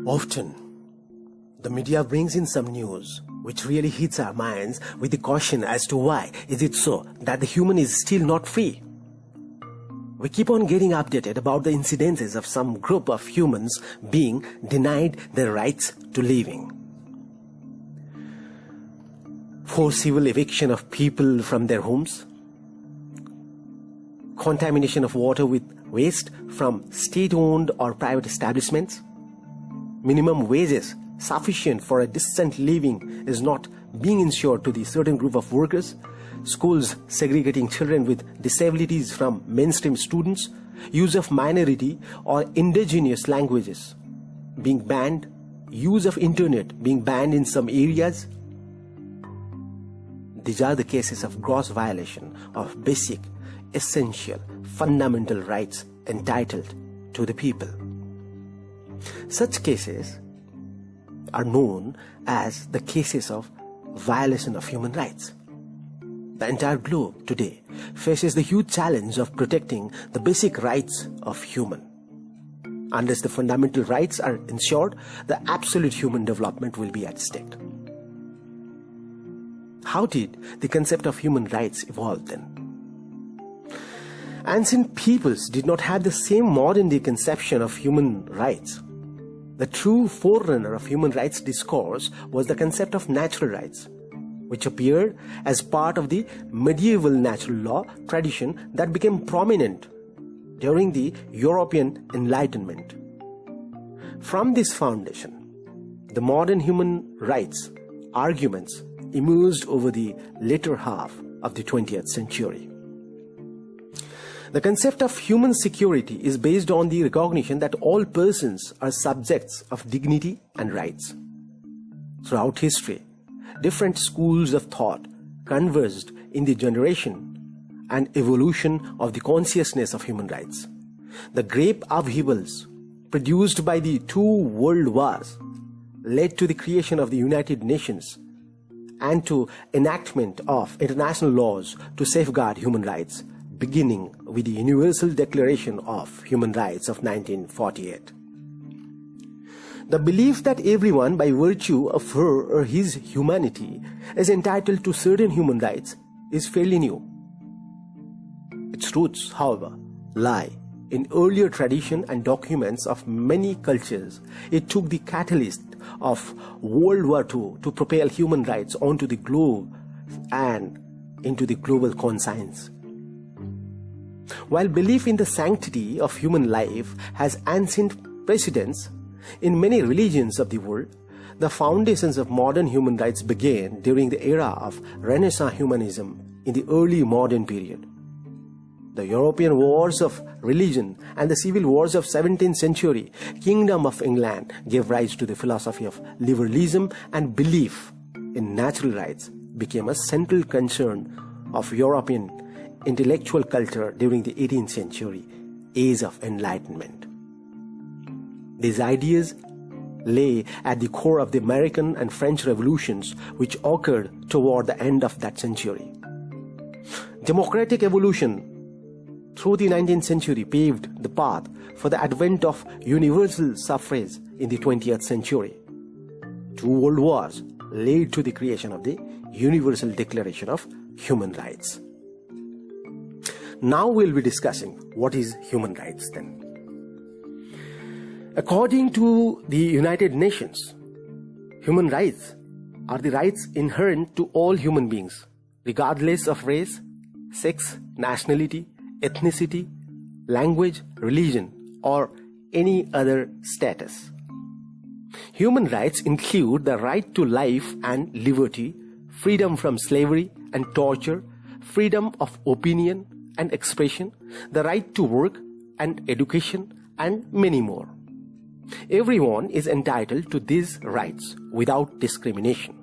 Often, the media brings in some news which really hits our minds with the question as to why is it so that the human is still not free. We keep on getting updated about the incidences of some group of humans being denied their rights to living. Forcible eviction of people from their homes, contamination of water with waste from state-owned or private establishments, minimum wages sufficient for a decent living is not being ensured to the certain group of workers, schools segregating children with disabilities from mainstream students, use of minority or indigenous languages being banned, use of internet being banned in some areas. These are the cases of gross violation of basic, essential, fundamental rights entitled to the people. Such cases are known as the cases of violation of human rights. The entire globe today faces the huge challenge of protecting the basic rights of human. Unless the fundamental rights are ensured, the absolute human development will be at stake. How did the concept of human rights evolve then? Ancient peoples did not have the same modern-day conception of human rights. The true forerunner of human rights discourse was the concept of natural rights, which appeared as part of the medieval natural law tradition that became prominent during the European Enlightenment. From this foundation, the modern human rights arguments emerged over the later half of the 20th century. The concept of human security is based on the recognition that all persons are subjects of dignity and rights. Throughout history, different schools of thought converged in the generation and evolution of the consciousness of human rights. The great upheavals produced by the two world wars led to the creation of the United Nations and to enactment of international laws to safeguard human rights, beginning with the Universal Declaration of Human Rights of 1948. The belief that everyone, by virtue of her or his humanity, is entitled to certain human rights is fairly new. Its roots, however, lie in earlier tradition and documents of many cultures. It took the catalyst of World War II to propel human rights onto the globe and into the global conscience. While belief in the sanctity of human life has ancient precedents in many religions of the world, the foundations of modern human rights began during the era of Renaissance humanism in the early modern period. The European wars of religion and the civil wars of 17th century Kingdom of England gave rise to the philosophy of liberalism, and belief in natural rights became a central concern of European intellectual culture during the 18th century, age of enlightenment. These ideas lay at the core of the American and French revolutions, which occurred toward the end of that century. Democratic evolution through the 19th century paved the path for the advent of universal suffrage in the 20th century. Two world wars led to the creation of the Universal Declaration of Human Rights. Now we'll be discussing what is human rights then. According to the United Nations, human rights are the rights inherent to all human beings, regardless of race, sex, nationality, ethnicity, language, religion, or any other status. Human rights include the right to life and liberty, freedom from slavery and torture, freedom of opinion and expression, the right to work and education, and many more. Everyone is entitled to these rights without discrimination.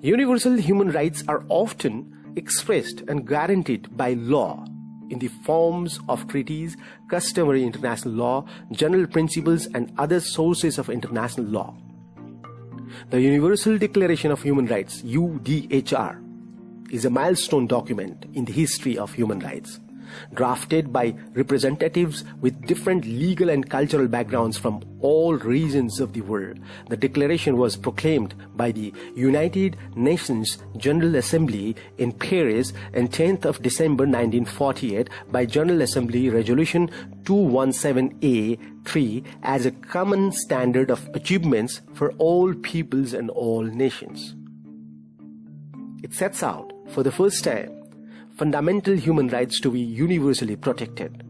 Universal human rights are often expressed and guaranteed by law in the forms of treaties, customary international law, general principles, and other sources of international law. The Universal Declaration of Human Rights, UDHR, is a milestone document in the history of human rights. Drafted by representatives with different legal and cultural backgrounds from all regions of the world, the declaration was proclaimed by the United Nations General Assembly in Paris on 10th of December 1948 by General Assembly Resolution 217A-3 as a common standard of achievements for all peoples and all nations. It sets out, for the first time, fundamental human rights to be universally protected.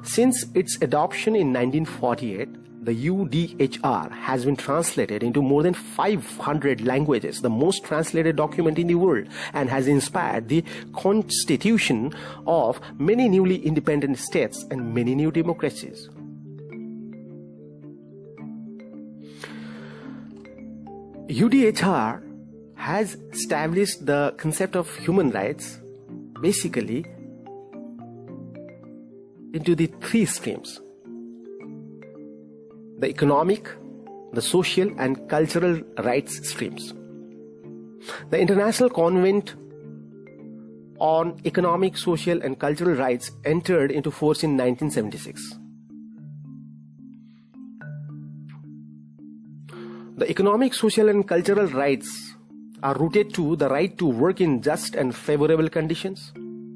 Since its adoption in 1948, the UDHR has been translated into more than 500 languages, the most translated document in the world, and has inspired the constitution of many newly independent states and many new democracies. UDHR has established the concept of human rights basically into the three streams: the economic, the social and cultural rights streams. The International Convention on Economic, Social and Cultural Rights entered into force in 1976. The economic, social and cultural rights are rooted to the right to work in just and favorable conditions,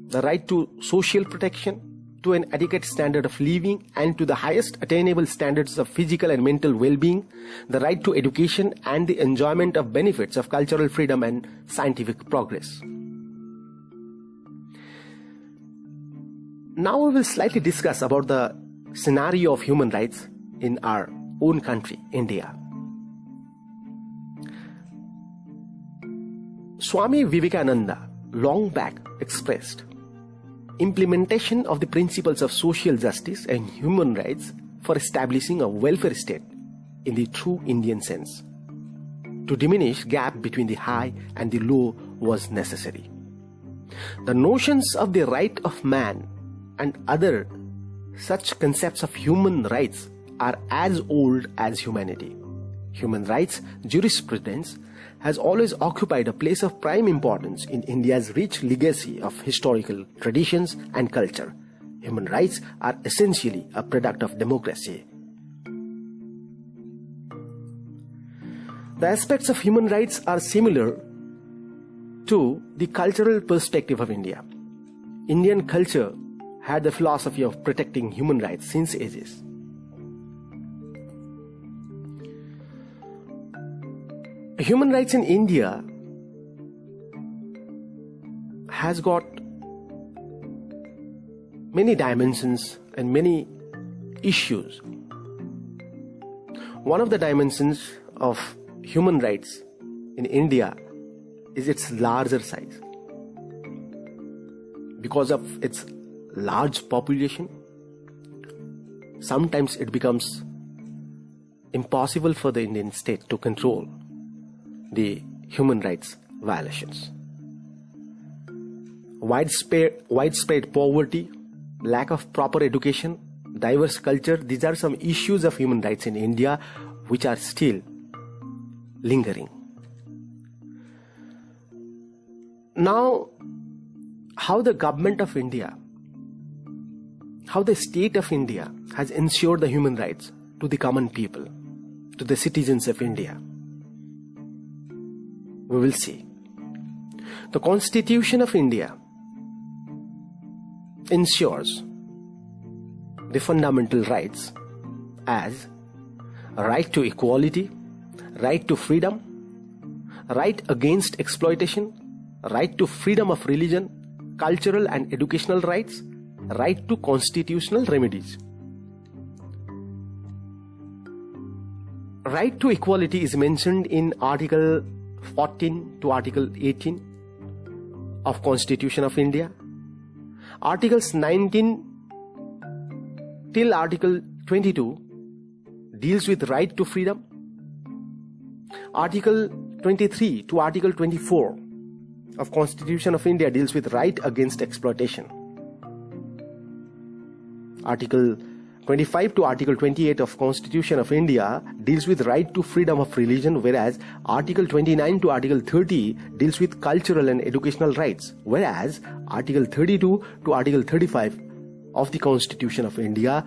the right to social protection, to an adequate standard of living and to the highest attainable standards of physical and mental well-being, the right to education and the enjoyment of benefits of cultural freedom and scientific progress. Now we will slightly discuss about the scenario of human rights in our own country, India. Swami Vivekananda long back expressed implementation of the principles of social justice and human rights for establishing a welfare state in the true Indian sense. To diminish gap between the high and the low was necessary. The notions of the right of man and other such concepts of human rights are as old as humanity. Human rights jurisprudence has always occupied a place of prime importance in India's rich legacy of historical traditions and culture. Human rights are essentially a product of democracy. The aspects of human rights are similar to the cultural perspective of India. Indian culture had the philosophy of protecting human rights since ages. Human rights in India has got many dimensions and many issues. One of the dimensions of human rights in India is its larger size. Because of its large population, sometimes it becomes impossible for the Indian state to control the human rights violations. Widespread poverty, lack of proper education, diverse culture, these are some issues of human rights in India which are still lingering. Now, how the government of India, how the state of India has ensured the human rights to the common people, to the citizens of India, we will see. The Constitution of India ensures the fundamental rights as right to equality, right to freedom, right against exploitation, right to freedom of religion, cultural and educational rights, right to constitutional remedies. Right to equality is mentioned in Article 14 to Article 18 of Constitution of India. Articles 19 till Article 22 deals with right to freedom. Article 23 to Article 24 of Constitution of India deals with right against exploitation. 25 to Article 28 of Constitution of India deals with right to freedom of religion, whereas Article 29 to Article 30 deals with cultural and educational rights, whereas Article 32 to Article 35 of the Constitution of India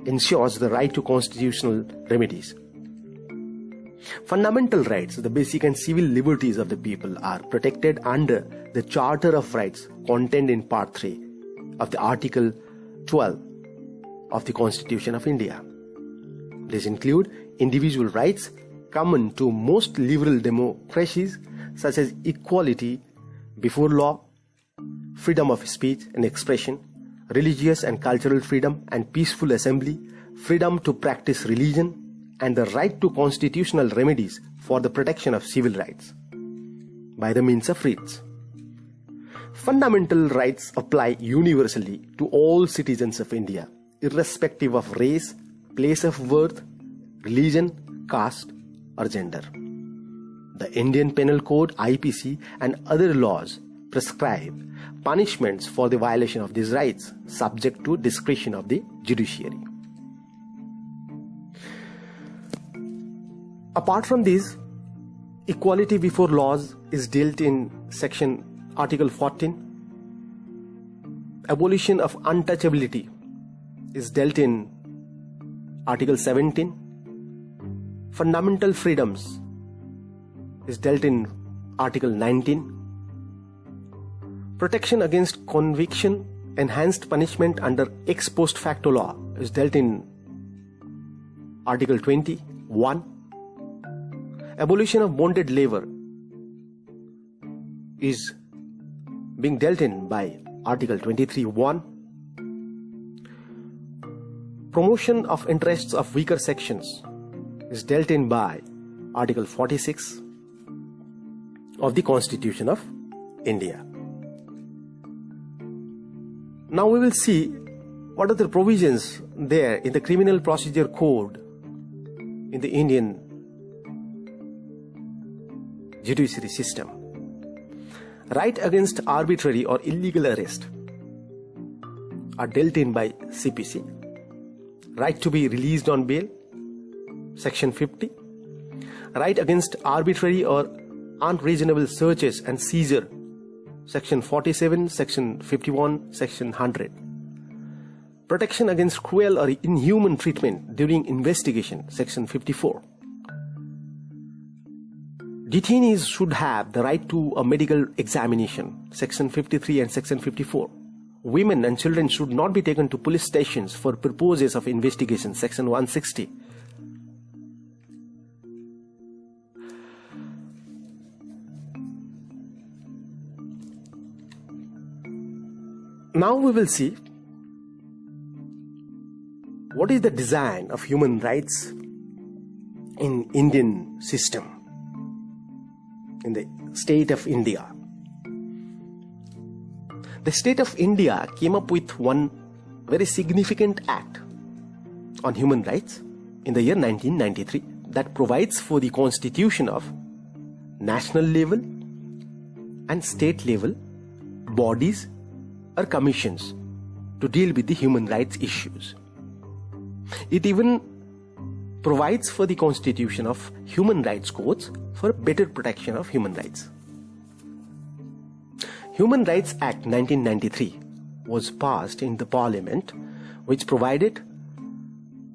ensures the right to constitutional remedies. Fundamental rights, the basic and civil liberties of the people, are protected under the Charter of Rights contained in Part 3 of the Article 12 of the Constitution of India. These include individual rights common to most liberal democracies, such as equality before law, freedom of speech and expression, religious and cultural freedom and peaceful assembly, freedom to practice religion, and the right to constitutional remedies for the protection of civil rights by the means of writs. Fundamental rights apply universally to all citizens of India, irrespective of race, place of birth, religion, caste, or gender. The Indian Penal Code, IPC, and other laws prescribe punishments for the violation of these rights, subject to discretion of the judiciary. Apart from these, equality before laws is dealt in Article 14. Abolition of untouchability is dealt in Article 17. Fundamental freedoms is dealt in Article 19. Protection against conviction, enhanced punishment under ex post facto law is dealt in Article 21. Abolition of bonded labor is being dealt in by Article 23(1). Promotion of interests of weaker sections is dealt in by Article 46 of the Constitution of India. Now we will see what are the provisions there in the Criminal Procedure Code in the Indian judiciary system. Right against arbitrary or illegal arrest are dealt in by CPC. Right to be released on bail, Section 50. Right against arbitrary or unreasonable searches and seizure, Section 47, Section 51, Section 100. Protection against cruel or inhuman treatment during investigation, Section 54. Detainees should have the right to a medical examination, Section 53 and Section 54. Women and children should not be taken to police stations for purposes of investigation, Section 160. Now we will see what is the design of human rights in Indian system, in the state of India. The state of India came up with one very significant act on human rights in the year 1993 that provides for the constitution of national level and state level bodies or commissions to deal with the human rights issues. It even provides for the constitution of human rights courts for better protection of human rights. Human Rights Act 1993 was passed in the Parliament, which provided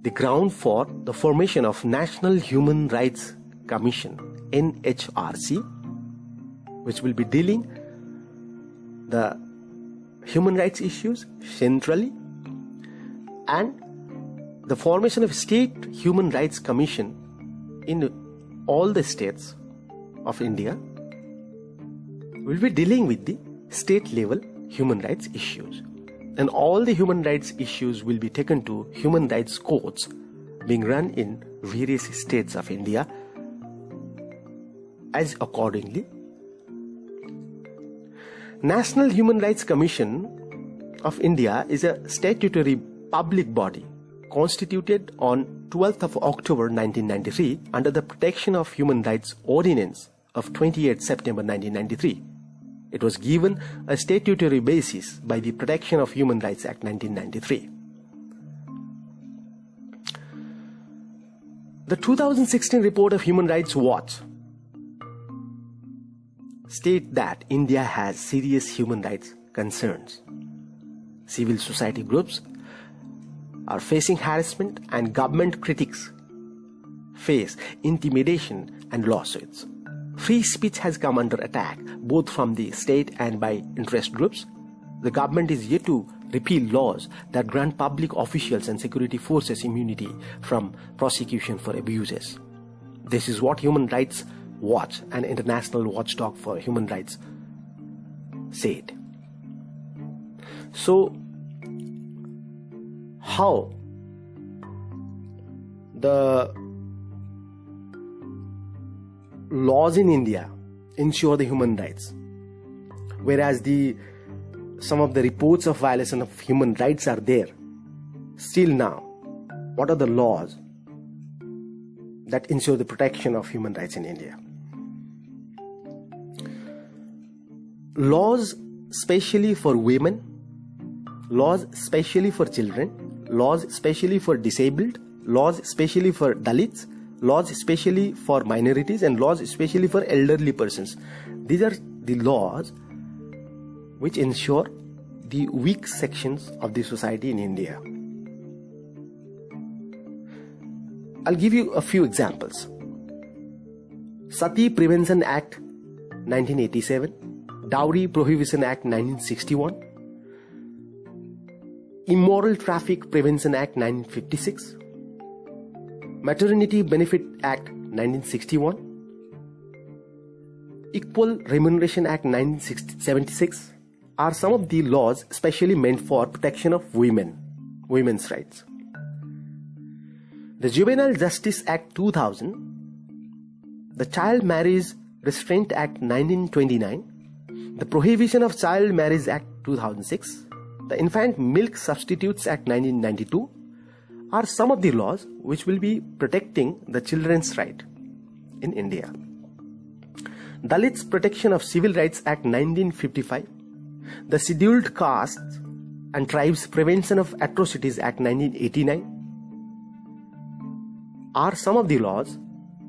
the ground for the formation of National Human Rights Commission, NHRC, which will be dealing the human rights issues centrally, and the formation of State Human Rights Commission in all the states of India will be dealing with the state level human rights issues, and all the human rights issues will be taken to human rights courts being run in various states of India as accordingly. National Human Rights Commission of India is a statutory public body constituted on 12th of October 1993 under the Protection of Human Rights Ordinance of 28 September 1993. It was given a statutory basis by the Protection of Human Rights Act 1993. The 2016 report of Human Rights Watch state that India has serious human rights concerns. Civil society groups are facing harassment and government critics face intimidation and lawsuits. Free speech has come under attack both from the state and by interest groups. The government is yet to repeal laws that grant public officials and security forces immunity from prosecution for abuses. This is what Human Rights Watch, an international watchdog for human rights, said. So, how the laws in India ensure the human rights, whereas some of the reports of violation of human rights are there still now? What are the laws that ensure the protection of human rights in India? Laws specially for women, laws specially for children, laws specially for disabled, laws specially for Dalits, laws specially for minorities, and laws specially for elderly persons. These are the laws which ensure the weak sections of the society in India. I'll give you a few examples. Sati Prevention Act 1987, Dowry Prohibition Act 1961, Immoral Traffic Prevention Act 1956, Maternity Benefit Act 1961, Equal Remuneration Act 1976 are some of the laws specially meant for protection of women's rights. The Juvenile Justice Act 2000, the Child Marriage Restraint Act 1929, the Prohibition of Child Marriage Act 2006, the Infant Milk Substitutes Act 1992 are some of the laws which will be protecting the children's right in India. Dalits Protection of Civil Rights Act 1955, the Scheduled Castes and Tribes Prevention of Atrocities Act 1989 are some of the laws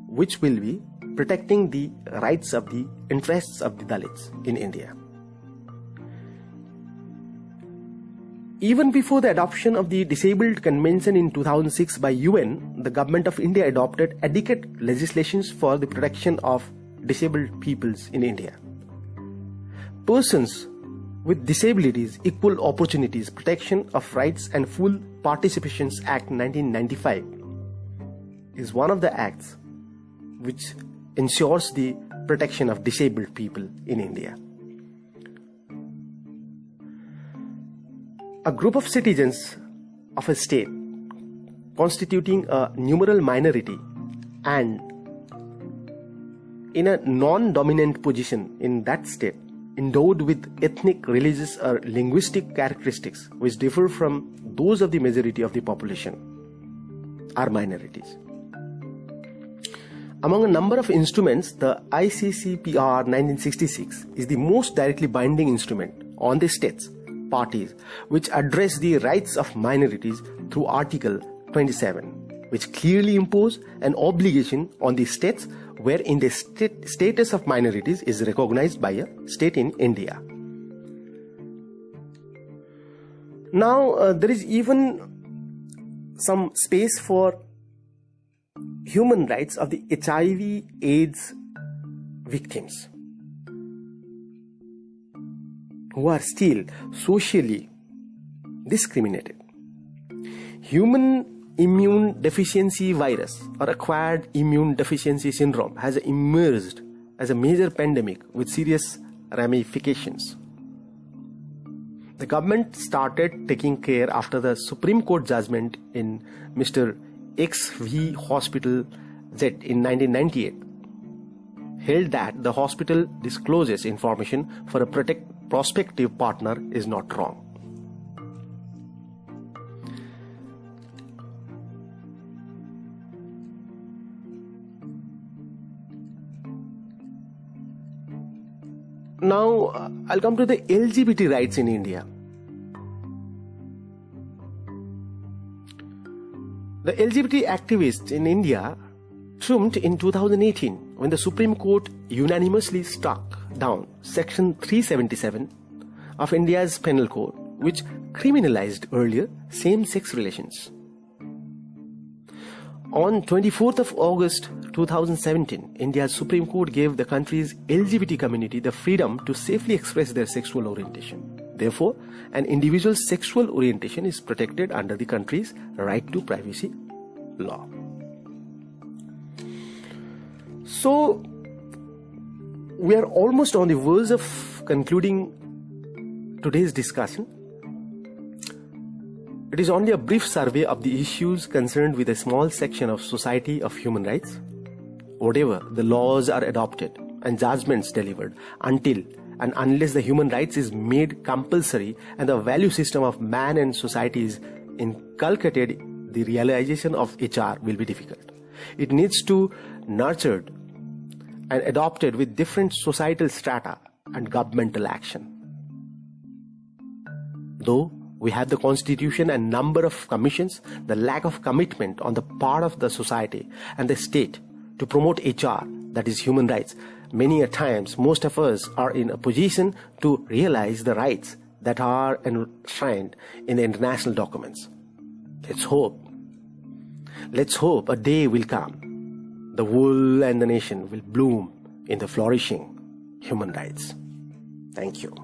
which will be protecting the rights of the interests of the Dalits in India. Even before the adoption of the Disabled Convention in 2006 by UN, the Government of India adopted adequate legislations for the protection of disabled peoples in India. Persons with Disabilities, Equal Opportunities, Protection of Rights and Full Participations Act 1995 is one of the acts which ensures the protection of disabled people in India. A group of citizens of a state constituting a numeral minority and in a non-dominant position in that state, endowed with ethnic, religious or linguistic characteristics which differ from those of the majority of the population, are minorities. Among a number of instruments, the ICCPR 1966 is the most directly binding instrument on the states, parties, which address the rights of minorities through Article 27, which clearly impose an obligation on the states wherein the status of minorities is recognized by a state in India. Now, there is even some space for human rights of the HIV/AIDS victims who are still socially discriminated. Human immune deficiency virus or acquired immune deficiency syndrome has emerged as a major pandemic with serious ramifications. The government started taking care after the Supreme Court judgment in Mr. X v Hospital Z in 1998 held that the hospital discloses information for a prospective partner is not wrong. Now, I'll come to the LGBT rights in India. The LGBT activists in India trumped in 2018 when the Supreme Court unanimously struck down Section 377 of India's Penal Code, which criminalized earlier same-sex relations. On 24th of August 2017, India's Supreme Court gave the country's LGBT community the freedom to safely express their sexual orientation. Therefore, an individual's sexual orientation is protected under the country's right to privacy law. So, we are almost on the verge of concluding today's discussion. It is only a brief survey of the issues concerned with a small section of society of human rights. Whatever the laws are adopted and judgments delivered until and unless the human rights is made compulsory and the value system of man and society is inculcated, the realization of HR will be difficult. It needs to nurtured and adopted with different societal strata and governmental action. Though we have the constitution and number of commissions, the lack of commitment on the part of the society and the state to promote HR, that is human rights, many a times most of us are in a position to realize the rights that are enshrined in the international documents. Let's hope a day will come. The world and the nation will bloom in the flourishing human rights. Thank you.